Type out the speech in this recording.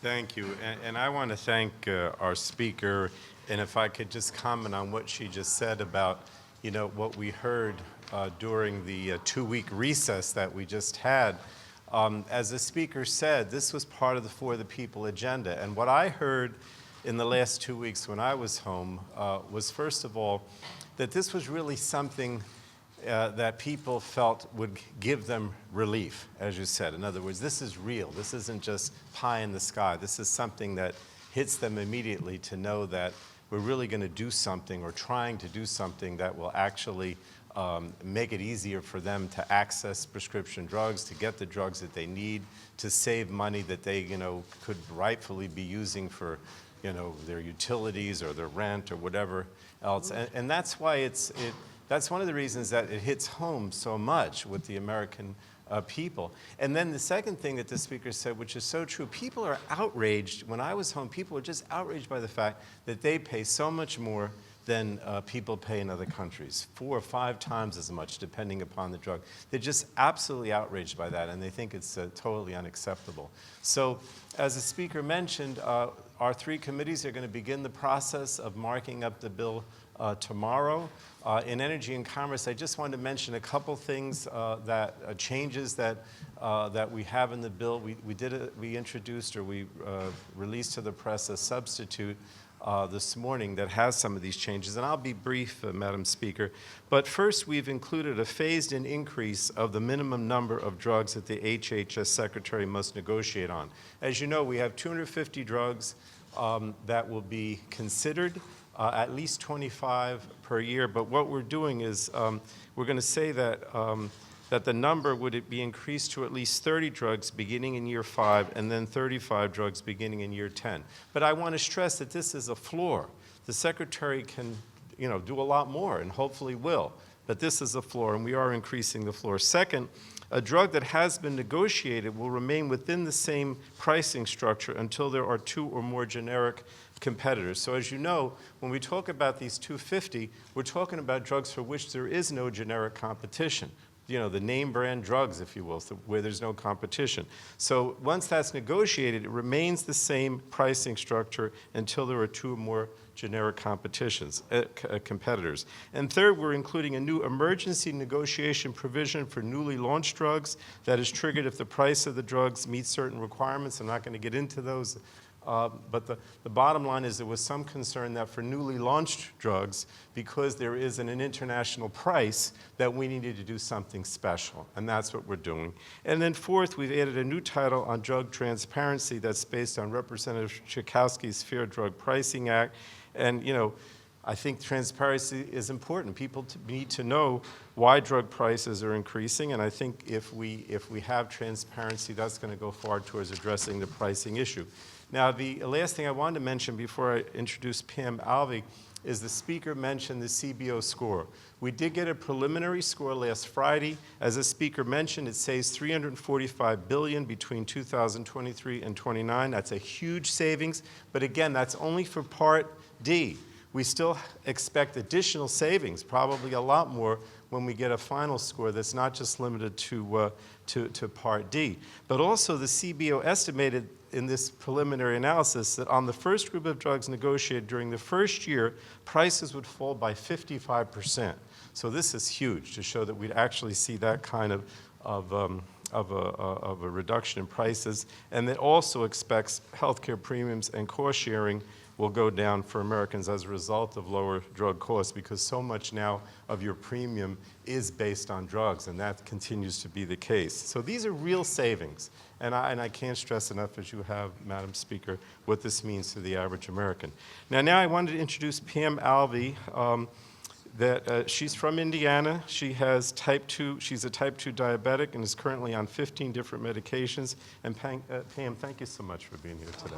Thank you. And I want to thank our speaker. And if I could just comment on what she just said about, what we heard during the 2-week recess that we just had. As the speaker said, this was part of the For the People agenda. And what I heard in the last 2 weeks when I was home was, first of all, that this was really something that people felt would give them relief, as you said. In other words, this is real. This isn't just pie in the sky. This is something that hits them immediately to know that we're really going to do something or trying to do something that will actually make it easier for them to access prescription drugs, to get the drugs that they need, to save money that they, could rightfully be using for, their utilities or their rent or whatever else. And that's why that's one of the reasons that it hits home so much with the American people. And then the second thing that the speaker said, which is so true, people are outraged. When I was home, people were just outraged by the fact that they pay so much more than people pay in other countries, 4 or 5 times as much, depending upon the drug. They're just absolutely outraged by that, and they think it's totally unacceptable. So, as the speaker mentioned, our 3 committees are going to begin the process of marking up the bill tomorrow. In Energy and Commerce, I just wanted to mention a couple things changes that we have in the bill. We introduced, or we released to the press, a substitute this morning that has some of these changes, and I'll be brief, Madam Speaker. But first, we've included a phased-in increase of the minimum number of drugs that the HHS Secretary must negotiate on. As you know, we have 250 drugs that will be considered, at least 25 per year. But what we're doing is we're going to say that that the number would be increased to at least 30 drugs beginning in year 5 and then 35 drugs beginning in year 10. But I want to stress that this is a floor. The Secretary can, do a lot more and hopefully will. But this is a floor, and we are increasing the floor. Second, a drug that has been negotiated will remain within the same pricing structure until there are 2 or more generic competitors. So as you know, when we talk about these 250, we're talking about drugs for which there is no generic competition. The name brand drugs, if you will, where there's no competition. So once that's negotiated, it remains the same pricing structure until there are 2 or more generic competitors. And third, we're including a new emergency negotiation provision for newly launched drugs that is triggered if the price of the drugs meets certain requirements. I'm not going to get into those. But the bottom line is there was some concern that for newly launched drugs, because there isn't an international price, that we needed to do something special, and that's what we're doing. And then fourth, we've added a new title on drug transparency that's based on Representative Schakowsky's Fair Drug Pricing Act. And, I think transparency is important. People need to know why drug prices are increasing, and I think if we have transparency, that's going to go far towards addressing the pricing issue. Now, the last thing I wanted to mention before I introduce Pam Alvey is the speaker mentioned the CBO score. We did get a preliminary score last Friday. As the speaker mentioned, it saves $345 billion between 2023 and 29. That's a huge savings, but again, that's only for Part D. We still expect additional savings, probably a lot more, when we get a final score that's not just limited to Part D. But also the CBO estimated in this preliminary analysis that on the first group of drugs negotiated during the first year, prices would fall by 55%. So this is huge to show that we'd actually see that kind of a reduction in prices, and it also expects healthcare premiums and cost sharing will go down for Americans as a result of lower drug costs, because so much now of your premium is based on drugs, and that continues to be the case. So these are real savings, and I can't stress enough, as you have, Madam Speaker, what this means to the average American. Now I wanted to introduce Pam Alvey. She's from Indiana. She has she's a type 2 diabetic and is currently on 15 different medications. And Pam, thank you so much for being here today.